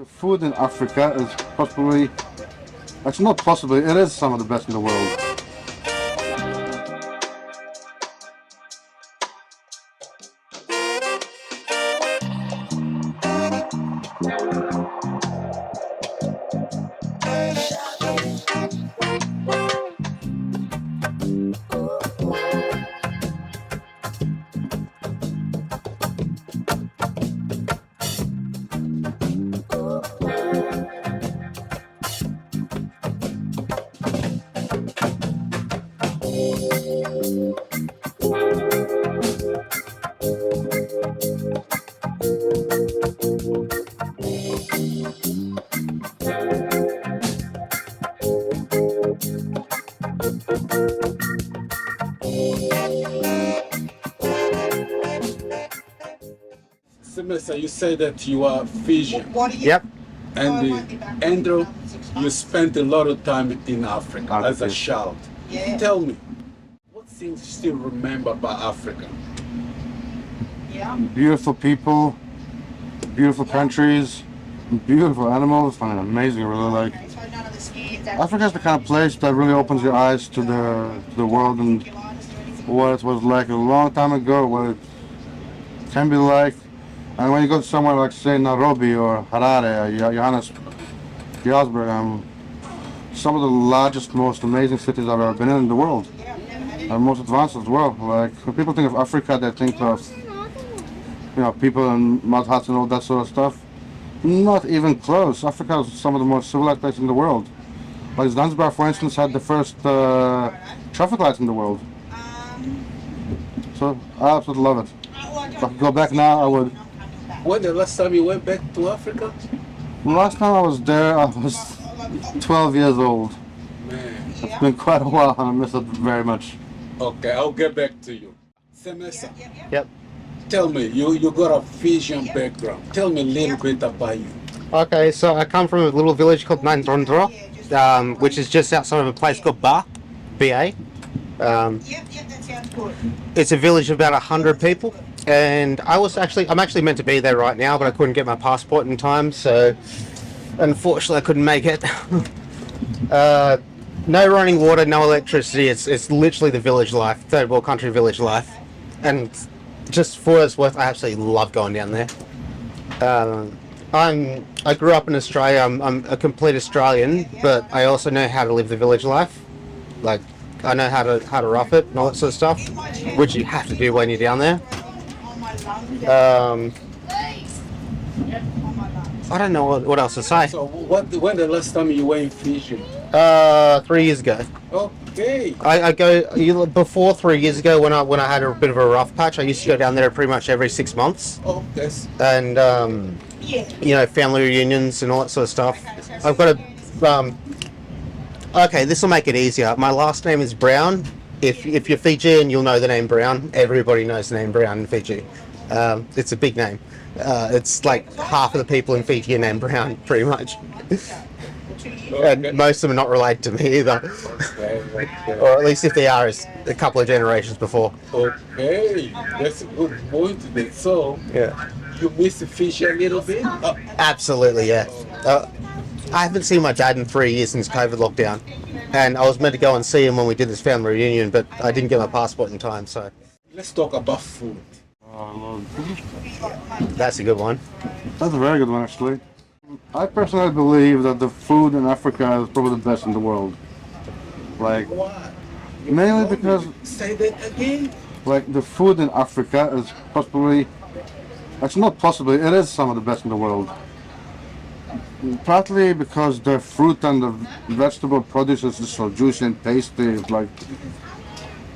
The food in Africa is possibly, actually not possibly, it is some of the best in the world. Semester, you say that you are Fijian. Yep. And Andrew, you spent a lot of time in Africa as a child. Tell me, what things you still remember about Africa? Beautiful people, beautiful countries, beautiful animals, and amazing, really like. Africa is the kind of place that really opens your eyes to the world and what it was like a long time ago, what it can be like. And when you go to somewhere like, say, Nairobi or Harare or Johannesburg, some of the largest, most amazing cities I've ever been in the world, and most advanced as well. Like, when people think of Africa, they think of, people in mud huts and all that sort of stuff. Not even close. Africa is some of the most civilized places in the world. Like Zanzibar, for instance, had the first traffic lights in the world. So I absolutely love it. If I could go back now, I would. When the last time you went back to Africa? Last time I was there, I was 12 years old. Man. It's been quite a while and I miss it very much. Okay, I'll get back to you. Semester, Yep. tell me, you got a Fijian background. Tell me a little bit about you. Okay, so I come from a little village called Nandrondra, which is just outside of a place called BA. It's a village of about 100 people, and I'm actually meant to be there right now, but I couldn't get my passport in time, so unfortunately I couldn't make it. No running water, no electricity. It's literally the village life, third world country village life, and just for what it's worth, I absolutely love going down there. I grew up in Australia. I'm a complete Australian, but I also know how to live the village life. Like, I know how to rough it and all that sort of stuff, which you have to do when you're down there. I don't know what else to say. So when the last time you were in Fiji? 3 years ago. Okay. I go before 3 years ago when I had a bit of a rough patch. I used to go down there pretty much every 6 months. Oh, yes. And family reunions and all that sort of stuff. I've got a okay, this will make it easier. My last name is Brown. If you're Fijian, you'll know the name Brown. Everybody knows the name Brown in Fiji. It's a big name. It's like half of the people in Fiji are named Brown, pretty much. And most of them are not related to me either. Okay. Or at least if they are, it's a couple of generations before. Okay, that's a good point then. So, Yeah. you miss Fiji a little bit? Absolutely, yeah. I haven't seen my dad in 3 years since COVID lockdown, and I was meant to go and see him when we did this family reunion, but I didn't get my passport in time, so. Let's talk about food. That's a good one. That's a very good one, actually. I personally believe that the food in Africa is probably the best in the world. Like, Why? mainly because, Say that again? like, the food in Africa is possibly, actually not possibly, it is some of the best in the world. Partly because the fruit and the vegetable produce is just so juicy and tasty. It's like,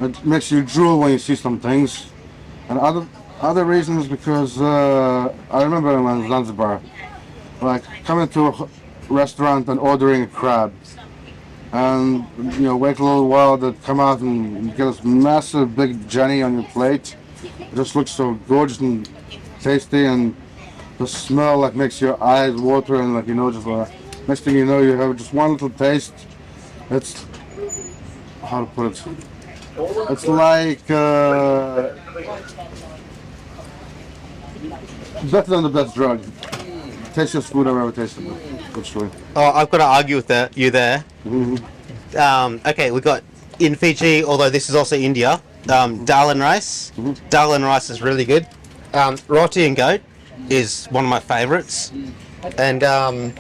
it makes you drool when you see some things. And other reasons because I remember when I was in Zanzibar, like coming to a restaurant and ordering a crab, and wait a little while, they'd come out and you get this massive big Jenny on your plate. It just looks so gorgeous and tasty, and the smell like makes your eyes water, and just next thing you know, you have just one little taste. It's, how to put it, it's like better than the best drug. tastiest food I've ever tasted. Literally. Oh, I've got to argue with you there. Okay, we got in Fiji, although this is also India, dal and rice. Dal and rice is really good. Roti and goat is one of my favourites. And I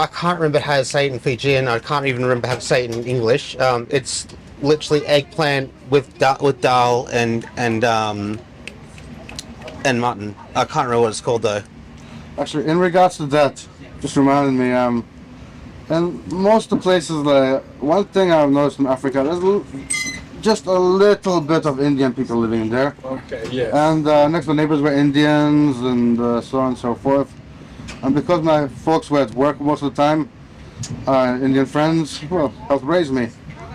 can't remember how to say it in Fijian. I can't even remember how to say it in English. It's literally eggplant with dal and mutton. I can't remember what it's called though. Actually, in regards to that, just reminded me. And most of the places, like one thing I've noticed in Africa, just a little bit of Indian people living in there. Okay, yes. And next door neighbors were Indians and so on and so forth. And because my folks were at work most of the time, Indian friends, well, helped raise me.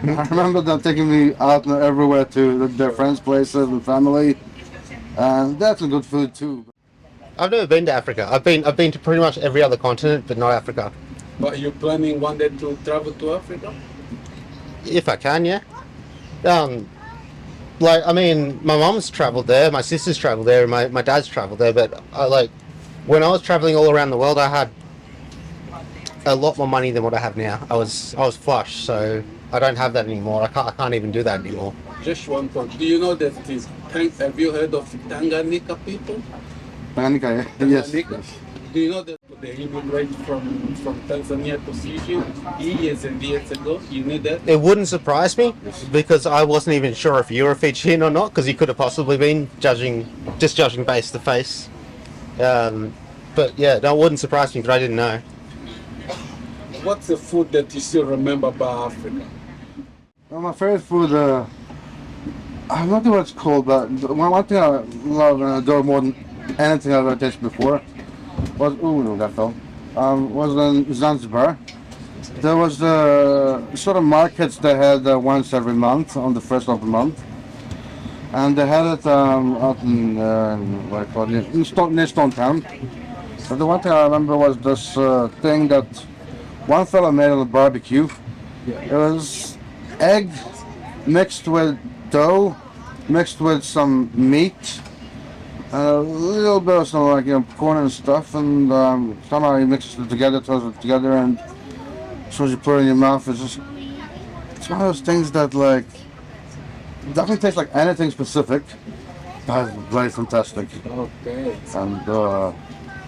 I remember them taking me out everywhere to their friends' places and family. And that's some good food too. I've never been to Africa. I've been to pretty much every other continent, but not Africa. But you're planning one day to travel to Africa? If I can, yeah. Like, I mean, my mom's travelled there, my sister's travelled there, and my dad's travelled there, but when I was travelling all around the world, I had a lot more money than what I have now. I was flush, so I don't have that anymore. I can't even do that anymore. Just one point. Do you know that have you heard of Tanganyika people? Tanganyika, yes. Tanganyika? Do you know that they immigrated from Tanzania to Fiji years and years ago? You knew that? It wouldn't surprise me because I wasn't even sure if you were Fijian or not, because you could have possibly been judging face to face. But yeah, that wouldn't surprise me because I didn't know. What's the food that you still remember about Africa? Well, my favorite food, I'm not sure what it's called, but one thing I love and adore more than anything I've ever tasted before was, was in Zanzibar. There was sort of markets they had once every month on the first of the month. And they had it out in, near Stone Town. But the one thing I remember was this thing that one fellow made on a barbecue. Yeah. It was egg mixed with dough, mixed with some meat, and a little bit of some corn and stuff, and somehow he mixes it together, throws it together, and as soon as you put it in your mouth, it's one of those things that it doesn't taste like anything specific, but it's very fantastic. Okay. And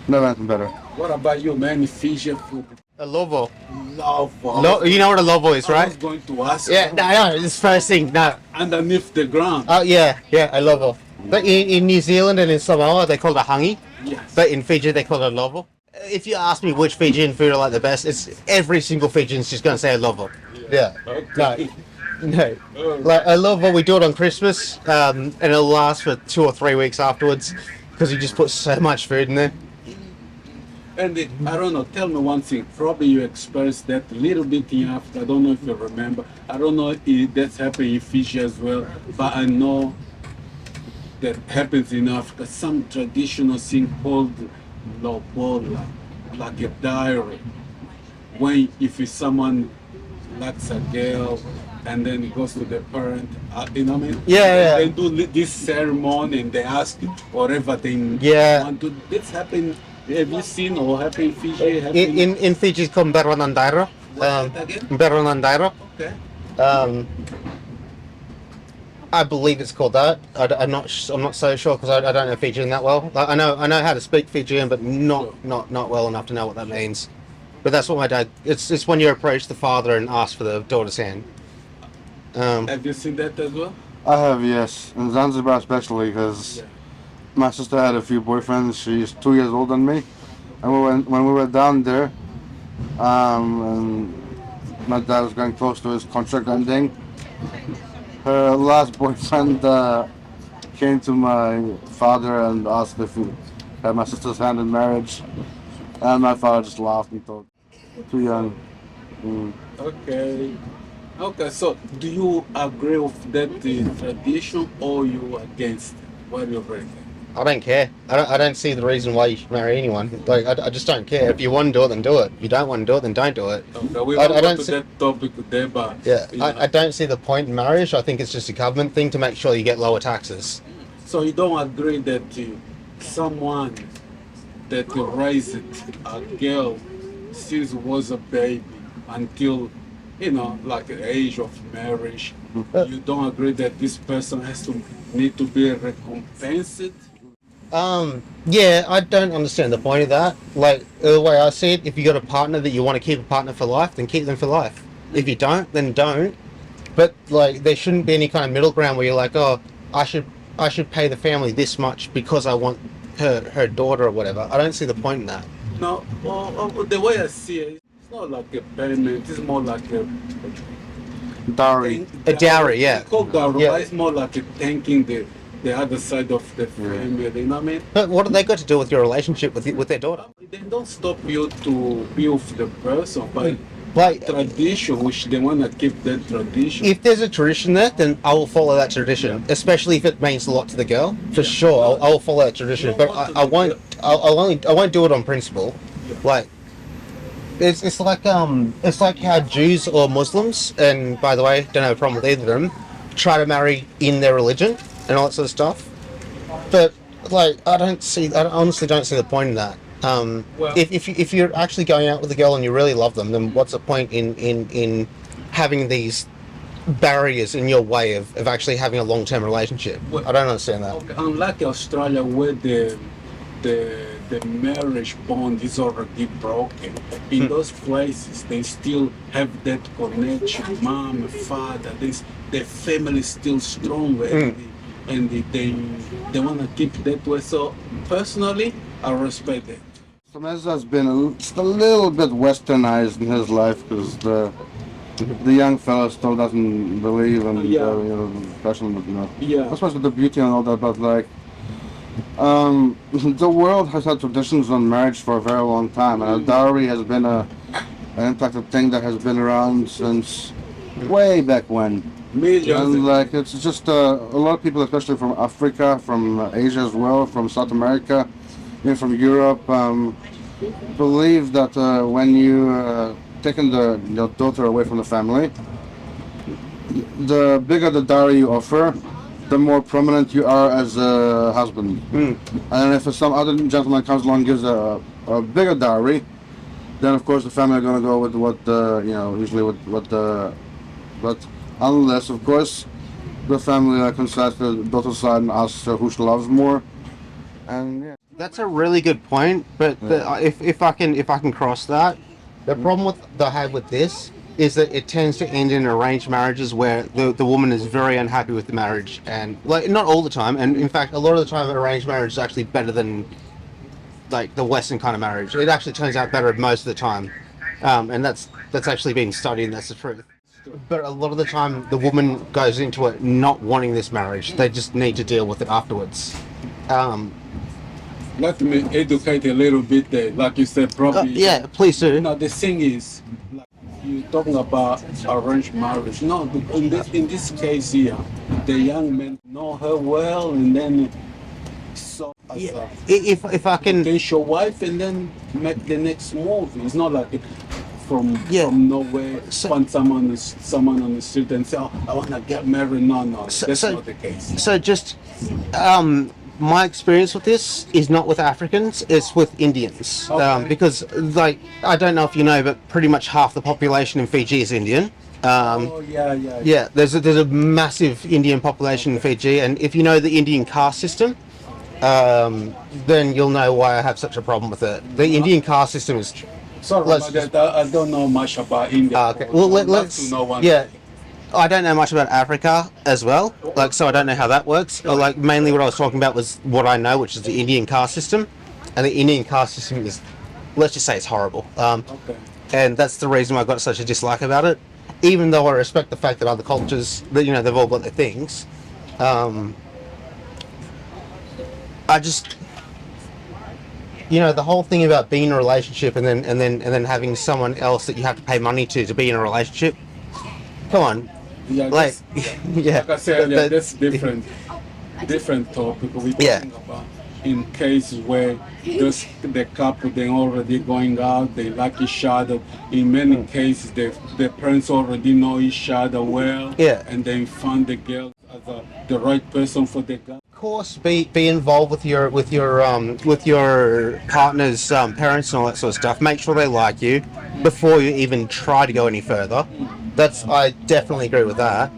never anything better. What about you, man? Fijian food? A lovo. Love. You know what a lovo is, I right? was going to ask. Yeah, no, it's the first thing. No. Underneath the ground. Oh yeah, a lovo. But in New Zealand and in Samoa, they call it a hangi. Yes. But in Fiji, they call it a lovo. If you ask me which Fijian food I like the best, it's every single Fijian's just going to say a lovo. Yeah. Okay. No. Like I love what we do it on Christmas, and it'll last for 2 or 3 weeks afterwards because you just put so much food in there. And I don't know, tell me one thing. Probably you experienced that a little bit in Africa. I don't know if you remember. I don't know if that's happened in Fiji as well, but I know that happens in Africa. Some traditional thing called lobola, like a diary. When if someone likes a girl and then it goes to the parent, you know what I mean? Yeah. They do this ceremony and they ask whatever they want to. This happen. Have you seen or happen in Fiji? In Fiji, it's called Mberonandairo. Mberonandairo. Okay. I believe it's called that. I'm not so sure because I don't know Fijian that well. I know how to speak Fijian, but not well enough to know what that means. But that's what my dad. It's when you approach the father and ask for the daughter's hand. Have you seen that as well? I have, yes. In Zanzibar especially, because my sister had a few boyfriends. She's 2 years older than me. And when we were down there, and my dad was getting close to his contract ending, her last boyfriend came to my father and asked if he had my sister's hand in marriage. And my father just laughed and thought, too young. Okay. Okay, so do you agree with that tradition or you against it? What do you reckon? I don't care. I don't see the reason why you should marry anyone. Like I just don't care. If you want to do it, then do it. If you don't want to do it, then don't do it. Okay, we won't go to that topic today, but I don't see the point in marriage. I think it's just a government thing to make sure you get lower taxes. So you don't agree that someone that raised a girl since was a baby until, like the age of marriage. You don't agree that this person has to need to be recompensed? Yeah, I don't understand the point of that. Like the way I see it, if you got a partner that you want to keep a partner for life, then keep them for life. If you don't, then don't. But like, there shouldn't be any kind of middle ground where you're like, oh, I should pay the family this much because I want her daughter or whatever. I don't see the point in that. No, the way I see it, it's not like a payment. It's more like a Dowry. A dowry, yeah. It's called dowry, Yeah. but it's more like a thanking the other side of the family. You know what I mean? But what have they got to do with your relationship with their daughter? They don't stop you to be with the person, but Like, tradition, which they want to keep that tradition. if there's a tradition there, then I will follow that tradition, especially if it means a lot to the girl. For sure, I will follow that tradition. But I won't. I won't do it on principle. Like, it's like how Jews or Muslims, and by the way, don't have a problem with either of them, try to marry in their religion and all that sort of stuff. But like, I honestly don't see the point in that. Well- If you're actually going out with a girl and you really love them, then what's the point in having these barriers in your way of actually having a long-term relationship? Well- I don't understand that. Okay, unlike Australia, where the marriage bond is already broken, in those places they still have that connection. Mom, father, the family is still strong, and they want to keep that way. So personally, I respect it. Samezza's been just a little bit westernized in his life because the young fella still doesn't believe in passion, Yeah. That's what's with the beauty and all that. But like, the world has had traditions on marriage for a very long time, and a dowry has been an impacted thing that has been around since way back when. Millions. And like, it's just a lot of people, especially from Africa, from Asia as well, from South America, even from Europe, believe that when you taking your daughter away from the family, the bigger the dowry you offer, the more prominent you are as a husband. And if some other gentleman comes along and gives a bigger dowry, then of course the family are going to go with what usually with what but unless of course the family considers the daughter's side and asks who she loves more. And yeah. That's a really good point, but if I can cross that, the problem that I have with this is that it tends to end in arranged marriages where the woman is very unhappy with the marriage, and like, not all the time, and in fact a lot of the time arranged marriage is actually better than like the Western kind of marriage. It actually turns out better most of the time, and that's actually been studied, and that's the truth. But a lot of the time the woman goes into it not wanting this marriage. They just need to deal with it afterwards. Let me educate a little bit there. Like you said, probably. Yeah, please do. No, the thing is, like, you're talking about arranged marriage. No, in this case here, the young man know her well, and then saw as a If I can, potential wife, and then make the next move. It's not like from Yeah. nowhere find someone on the street and say, "Oh, I want to get married." No, that's not the case. so just my experience with this is not with Africans, it's with Indians. Okay. Because, like, I don't know if you know, but pretty much half the population in Fiji is Indian. Yeah, there's a massive Indian population in Fiji, and if you know the Indian caste system, then you'll know why I have such a problem with it. The Indian caste system is... Sorry Let's about that. I don't know much about India. Okay, well, I'd love let's... to know one. Yeah, I don't know much about Africa as well, like, so I don't know how that works. Like, mainly what I was talking about was what I know, which is the Indian caste system, and the Indian caste system is, let's just say, it's horrible. Okay. And that's the reason why I got such a dislike about it. Even though I respect the fact that other cultures, that they've all got their things, I just, the whole thing about being in a relationship and then having someone else that you have to pay money to be in a relationship. Come on. Yeah, Like, yeah. like I said, that's different topic. We're talking about in cases where the couple they already going out, they like each other. In many cases, the parents already know each other well, Yeah. and they find the girl as the right person for the guy. course, be involved with your partner's parents and all that sort of stuff. Make sure they like you before you even try to go any further. I definitely agree with that.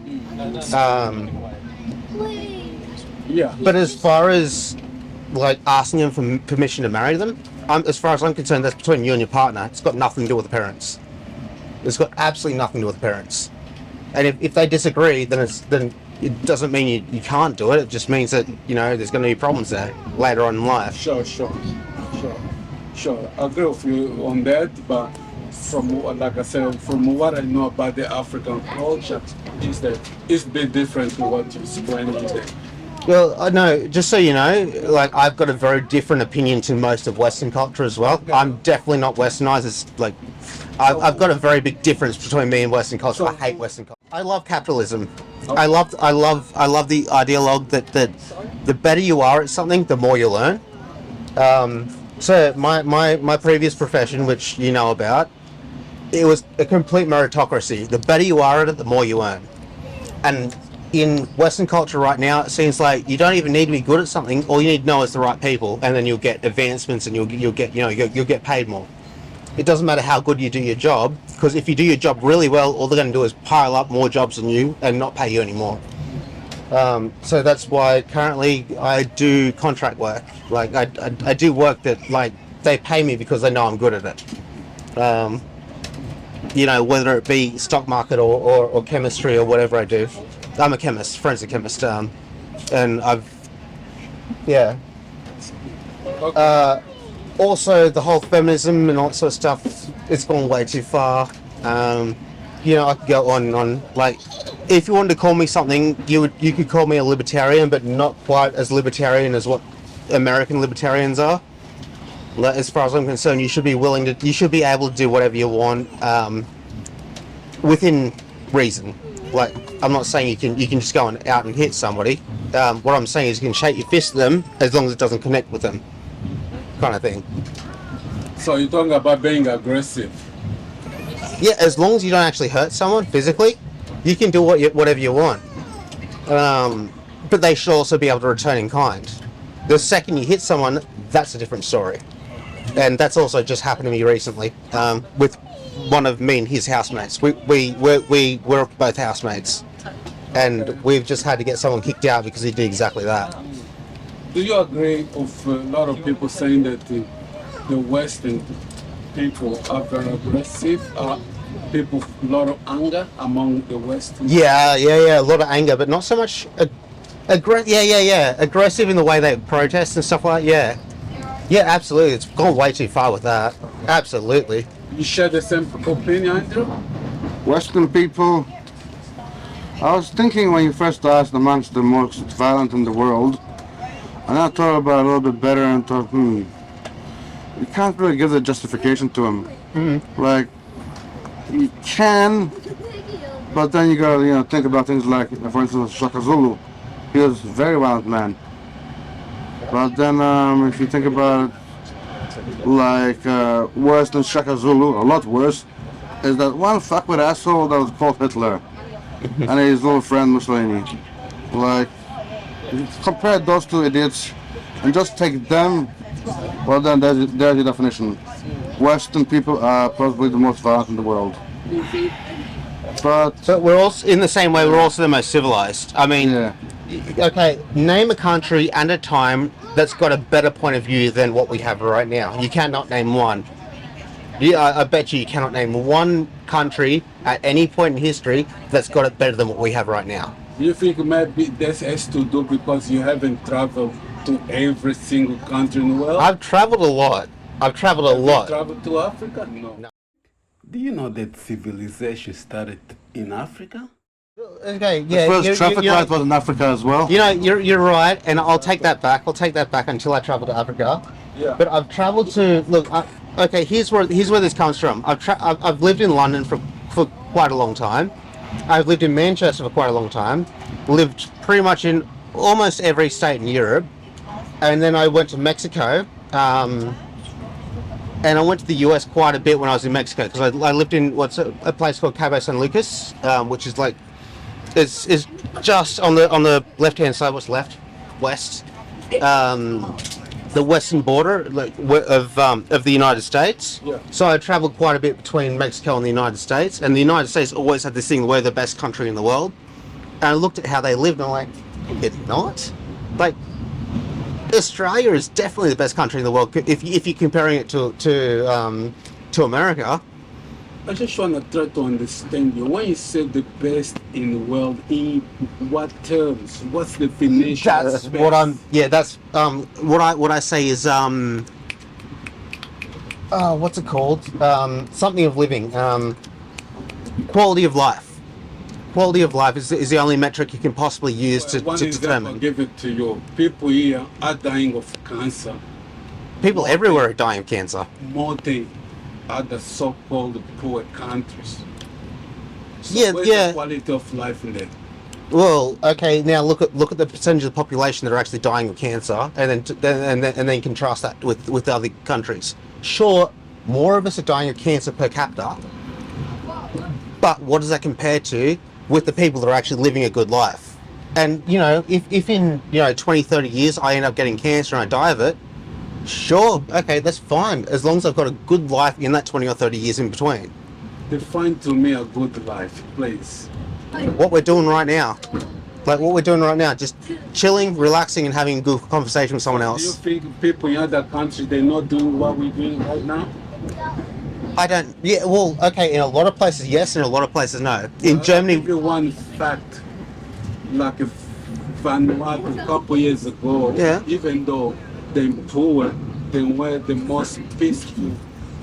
Yeah. But as far as like asking them for permission to marry them, as far as I'm concerned, that's between you and your partner. It's got nothing to do with the parents. It's got absolutely nothing to do with the parents. And if they disagree, then it doesn't mean you can't do it. It just means that there's going to be problems there later on in life. Sure. I agree with you on that, but like I said, from what I know about the African culture, is that it's a bit different to what you explained today. Well, I know. Just so you know, like I've got a very different opinion to most of Western culture as well. I'm definitely not Westernized. It's like I've got a very big difference between me and Western culture. I hate Western culture. I love capitalism. I love the ideologue that the better you are at something, the more you learn. So my previous profession, which you know about, it was a complete meritocracy. The better you are at it, the more you earn. And in Western culture right now, it seems like you don't even need to be good at something. All you need to know is the right people, and then you'll get advancements, and you'll get paid more. It doesn't matter how good you do your job, because if you do your job really well, all they're going to do is pile up more jobs on you and not pay you anymore. So that's why currently I do contract work. Like I do work that like they pay me because they know I'm good at it. Whether it be stock market or chemistry or whatever I do. I'm a chemist, forensic chemist, and also the whole feminism and all that sort of stuff, it's gone way too far. I could go on and on. Like, if you wanted to call me something, you could call me a libertarian, but not quite as libertarian as what American libertarians are. Like, as far as I'm concerned, you should be able to do whatever you want, within reason. Like, I'm not saying you can just go out and hit somebody. What I'm saying is you can shake your fist at them as long as it doesn't connect with them, kind of thing. So you're talking about being aggressive? Yeah, as long as you don't actually hurt someone physically, you can do whatever you want. But they should also be able to return in kind. The second you hit someone, that's a different story. And that's also just happened to me recently, with one of me and his housemates. We're both housemates, and we've just had to get someone kicked out because he did exactly that. Do you agree with a lot of people saying that the Western people are very aggressive? People with a lot of anger among the Western? Yeah, a lot of anger, but not so much aggressive in the way they protest and stuff like that. Yeah, absolutely. It's gone way too far with that. Absolutely. You share the same opinion, Andrew? Western people, I was thinking when you first asked amongst the most violent in the world, and I thought about it a little bit better and thought, you can't really give the justification to him. Mm-hmm. Like, you can, but then you gotta think about things like, for instance, Shaka Zulu. He was a very violent man. But then if you think about it, like worse than Shaka Zulu, a lot worse, is that one fuckwit asshole that was called Hitler and his little friend Mussolini. Like, if you compare those two idiots and just take them, well then there's the definition. Western people are probably the most violent in the world. But we're also, in the same way, we're also the most civilized. I mean, yeah. Okay, name a country and a time that's got a better point of view than what we have right now. You cannot name one. Yeah, I bet you cannot name one country at any point in history that's got it better than what we have right now. You think maybe this has to do because you haven't traveled to every single country in the world? I've traveled a lot. Have you traveled to Africa? No. Do you know that civilization started in Africa? Okay, yeah. The first traffic light was in Africa as well. You're right, and I'll take that back. I'll take that back until I travel to Africa. Yeah. But I've travelled to here's where this comes from. I've lived in London for quite a long time. I've lived in Manchester for quite a long time. Lived pretty much in almost every state in Europe, and then I went to Mexico. And I went to the US quite a bit when I was in Mexico because I lived in a place called Cabo San Lucas, which is like is just on the left hand side. What's left? west, the western border of the United States. Yeah. So I traveled quite a bit between Mexico and the United States, and the United States always had this thing: we're the best country in the world. And I looked at how they lived, and I'm like, it's not. Like, Australia is definitely the best country in the world if you're comparing it to America. I just want to try to understand you. When you say the best in the world, in what terms? What's the definition? That's of what best? I'm. Yeah, that's what I say is what's it called? Something of living. Quality of life. Quality of life is the only metric you can possibly use to One example, determine. give it to you. People here are dying of cancer People everywhere are dying of cancer. more than other so-called poor countries. So Yeah, where's yeah. the quality of life in there? Well, okay. Now look at the percentage of the population that are actually dying of cancer, and then contrast that with other countries. Sure, more of us are dying of cancer per capita, but what does that compare to with the people that are actually living a good life? And if in 20, 30 years I end up getting cancer and I die of it, sure, okay, that's fine, as long as I've got a good life in that 20 or 30 years in between. Define to me a good life, please. What we're doing right now, just chilling, relaxing, and having a good conversation with someone Do you else. think people in other countries, they're not doing what we're doing right now? I don't. Yeah. Well, okay. In a lot of places, yes. In a lot of places, no. In I'll Germany, give you one fact. Like if Vanuatu a couple years ago, Yeah. even though they're poor, they were the most peaceful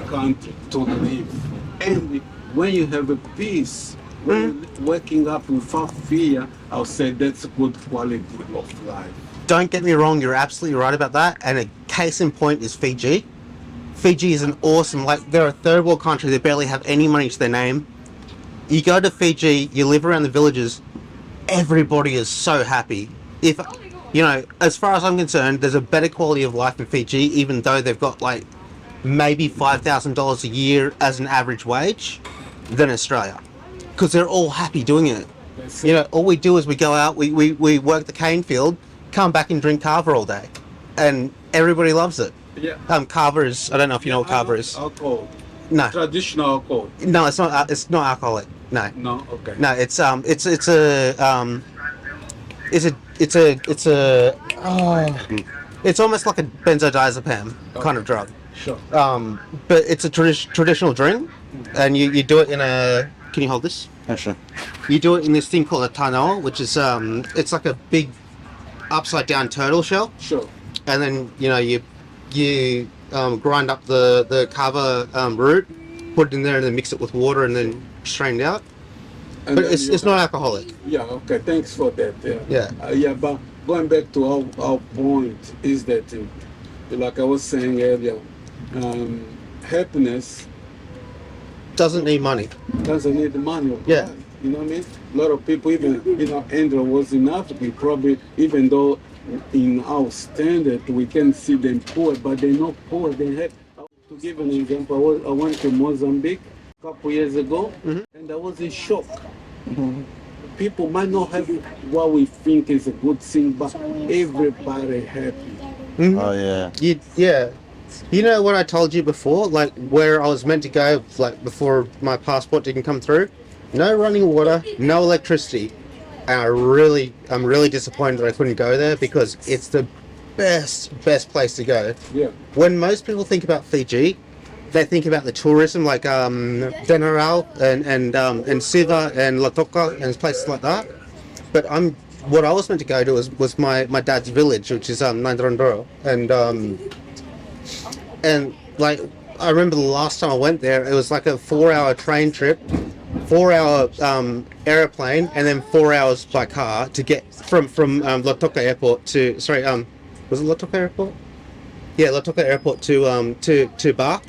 country to live. And when you have a peace, when you're waking up without fear, I'll say that's a good quality of life. don't get me wrong. You're absolutely right about that. And a case in point is Fiji. Fiji is an awesome. They're a third world country. They barely have any money to their name. You go to Fiji, you live around the villages. Everybody is so happy. If as far as I'm concerned, there's a better quality of life in Fiji, even though they've got maybe $5,000 a year as an average wage, than Australia, because they're all happy doing it. All we do is we go out, we work the cane field, come back and drink kava all day, and everybody loves it. Yeah. Kava is, I don't know if you know what kava is. Alcohol. No, Traditional alcohol. no, it's not. It's not alcoholic. No, No, okay. no, it's it's almost like a benzodiazepam kind of drug. Sure. But it's a traditional drink, and you do it in a. Can you hold this? Yeah, sure. You do it in this thing called a tanoa, which is it's like a big upside down turtle shell, Sure. and then you grind up the kava root, put it in there, and then mix it with water, and then strain it out. And But then it's you not alcoholic. Yeah, okay, thanks for that. Yeah. Yeah, but going back to our point is that, like I was saying earlier, happiness Doesn't need money. doesn't need money. Yeah. You know what I mean? A lot of people, even, Andrew was in Africa, probably, even though in our standard we can see them poor, but they're not poor, they have. To give an example, I went to Mozambique a couple years ago, and I was in shock. People might not have what we think is a good thing, but everybody happy. Oh yeah. Yeah. You know what I told you before, where I was meant to go, before my passport didn't come through? No running water, no electricity. And I'm really disappointed that I couldn't go there, because it's the best place to go. Yeah. When most people think about Fiji, they think about the tourism, like Denarau and Siva and Latoka and places like that. But what I was meant to go to was my dad's village, which is Naindrondoro, and I remember the last time I went there, it was like a 4-hour train trip, 4-hour airplane, and then 4 hours by car to get from Latoka Airport to was it Latoka Airport? Yeah, Latoka Airport to Bar.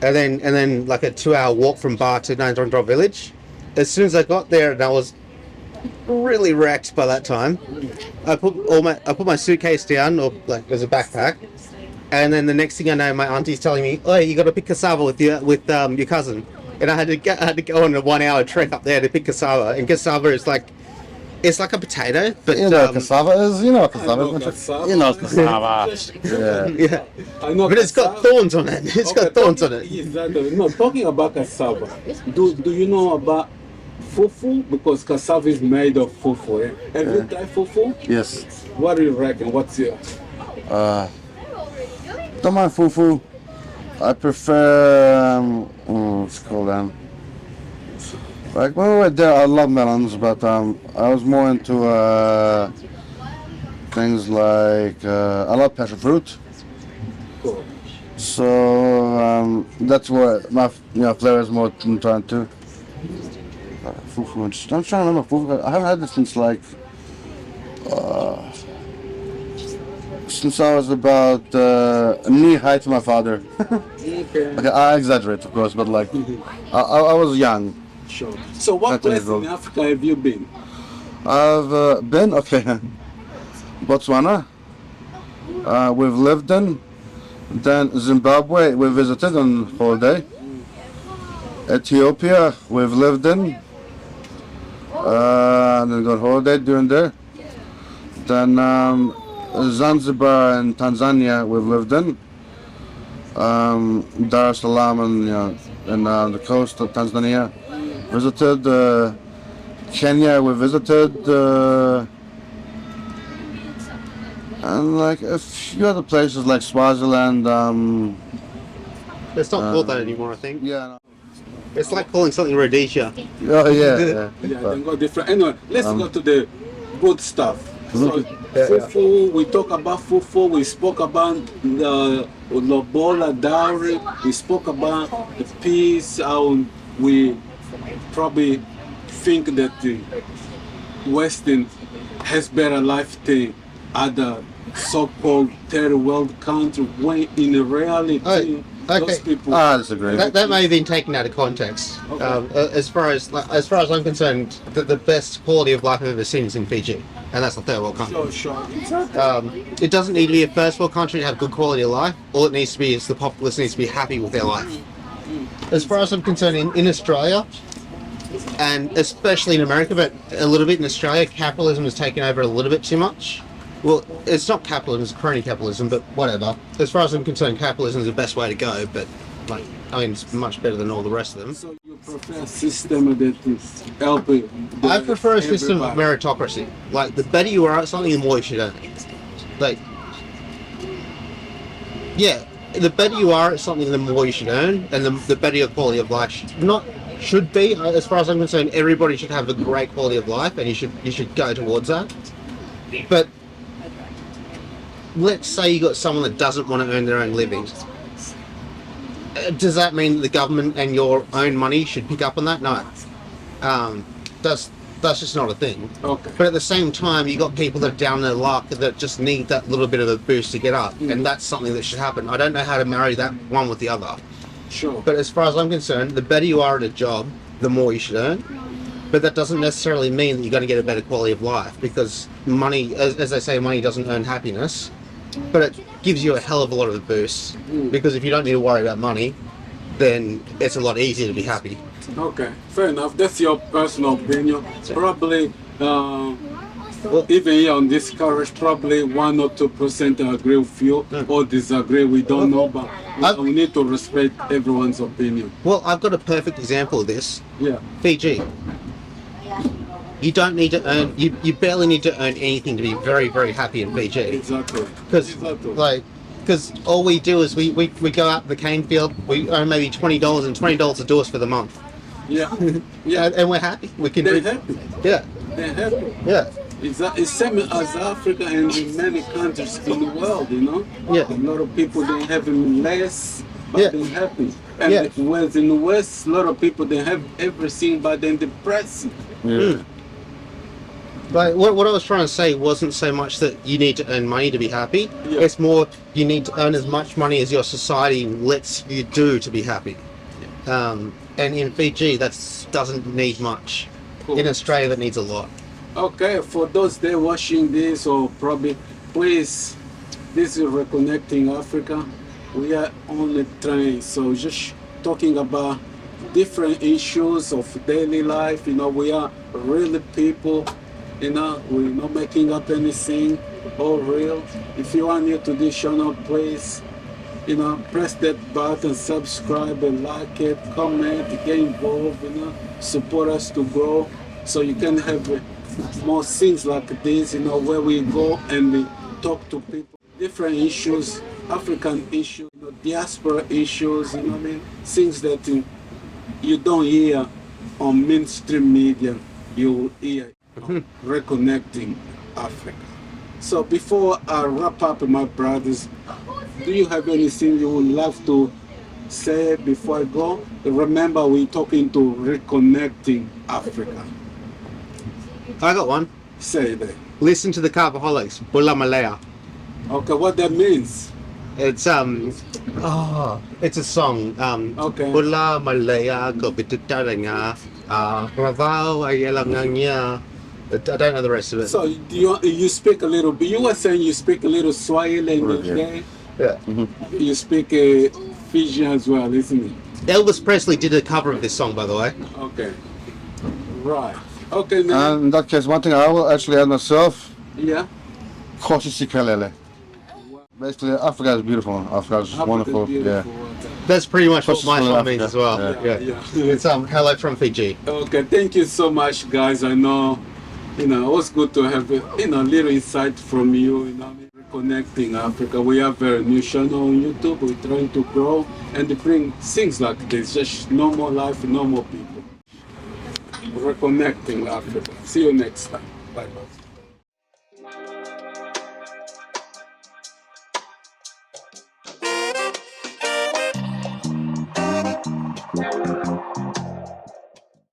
And then like a 2-hour walk from Bar to Naindrondro village. As soon as I got there, and I was really wrecked by that time, I put my suitcase down, or there's a backpack, and then the next thing I know, my auntie's telling me, "Oh, you got to pick cassava with your cousin," and I had to go on a 1-hour trek up there to pick cassava, and cassava is It's like a potato, but You know what cassava is? You know what I cassava know is? cassava. You know cassava. Yeah. yeah, I know but it's got cassava. thorns on it. It's got thorns on it. Exactly. No, talking about cassava. Do you know about fufu? Because cassava is made of fufu. Eh? Have you tried fufu? Yes. What do you reckon? What's your Don't mind fufu. I prefer what's it called like when we were there, I love melons, but I was more into things like I love passion fruit. cool? So that's what my flavor is more trying to. Fufu. I'm trying to remember fufu. I haven't had this since I was about knee high to my father. Okay. Okay, I exaggerate, of course, but like I was young. Sure. So what That is place in wrong. Africa have you been? I've been Botswana. We've lived in. Then Zimbabwe we visited on holiday. Ethiopia we've lived in. And then got holiday during there. Then Zanzibar and Tanzania we've lived in. Dar es Salaam and the coast of Tanzania. Visited Kenya. We visited and like a few other places like Swaziland. It's not called that anymore, I think. Yeah. It's like calling something Rhodesia. Oh yeah. Yeah, they got different. Anyway, let's go to the good stuff. So, Yeah. fufu, we talk about fufu, we spoke about the lobola dowry, we spoke about the peace, how we probably think that the Western has better life than other so-called third world countries, when in reality, Oh, okay. those people... I disagree. That may have been taken out of context. Okay. As far as I'm concerned, the best quality of life I've ever seen is in Fiji, and that's a third world country. Sure. It doesn't need to be a first world country to have good quality of life. All it needs to be is the populace needs to be happy with their life. As far as I'm concerned, in Australia, and especially in America, but a little bit in Australia, capitalism has taken over a little bit too much. Well, it's not capitalism, it's crony capitalism, but whatever. As far as I'm concerned, capitalism is the best way to go, but it's much better than all the rest of them. So you prefer a system that is helping... I prefer a system of everybody. meritocracy. Like, the better you are at something, the more you should earn. Like, yeah, the better you are at something, the more you should earn, and the better your quality of life should be. As far as I'm concerned, everybody should have a great quality of life, and you should go towards that. But let's say you got someone that doesn't want to earn their own living. Does that mean the government and your own money should pick up on that? No. That's just not a thing. Okay. But at the same time, you got people that are down their luck that just need that little bit of a boost to get up, and that's something that should happen. I don't know how to marry that one with the other. Sure. But as far as I'm concerned, the better you are at a job, the more you should earn. But that doesn't necessarily mean that you're going to get a better quality of life, because money, as they say, money doesn't earn happiness. But it gives you a hell of a lot of a boost, because if you don't need to worry about money, then it's a lot easier to be happy. Okay, fair enough. That's your personal opinion. Probably, even here on this courage, probably 1 or 2% agree with you or disagree. We don't know, but we need to respect everyone's opinion. Well, I've got a perfect example of this. Yeah. Fiji. You don't need to earn. You barely need to earn anything to be very, very happy in Fiji. Exactly. Because all we do is we go out in the cane field. We earn maybe $20, and $20 will do us for the month. Yeah. Yeah. And we're happy. We can. They're happy. Yeah. They're happy. Yeah. It's same as Africa and in many countries in the world, you know. Yeah. A lot of people they have less, but Yeah. they're happy. And Yeah. whereas in the West, a lot of people they have everything, but they're depressed. Yeah. Like what I was trying to say wasn't so much that you need to earn money to be happy. Yeah. It's more you need to earn as much money as your society lets you do to be happy. And in Fiji, that doesn't need much. Cool. In Australia, that needs a lot. Okay, for those there watching this or probably, please, this is Reconnecting Africa. We are on the train, so just talking about different issues of daily life. You know, we are really people You know, we're not making up anything, all real. If you are new to this channel, please, you know, press that button, subscribe and like it, comment, get involved, you know, support us to grow so you can have more things like this, you know, where we go and we talk to people, different issues, African issues, you know, diaspora issues, you know what I mean? Things that you don't hear on mainstream media, you will hear on reconnecting Africa. So before I wrap up, my brothers, do you have anything you would love to say before I go? Remember, we're talking to reconnecting Africa. I got one. Say that. Listen to the Carboholics, Bula Malaya. Okay, what that means? It's it's a song. Okay. Bula Malaya ko bitutalanga. Ravao ayelanganya. I don't know the rest of it. So you speak a little bit. You were saying you speak a little Swahili and Yeah. Yeah. you speak Fijian as well, isn't it? Elvis Presley did a cover of this song, by the way. Okay. Right. Okay, man. And in that case, one thing I will actually add myself, Yeah. Koshi Sikalele. Basically, Africa is beautiful. Africa is wonderful. Beautiful. That's pretty much what What's my this song from means Africa? as well. Yeah. Yeah. It's hello from Fiji. Okay, thank you so much, guys. I know, you know, it was good to have, you know, a little insight from you, you know, reconnecting Africa. We have a new channel on YouTube. We're trying to grow and to bring things like this, just normal life, normal people. Reconnecting Africa. See you next time. Bye-bye.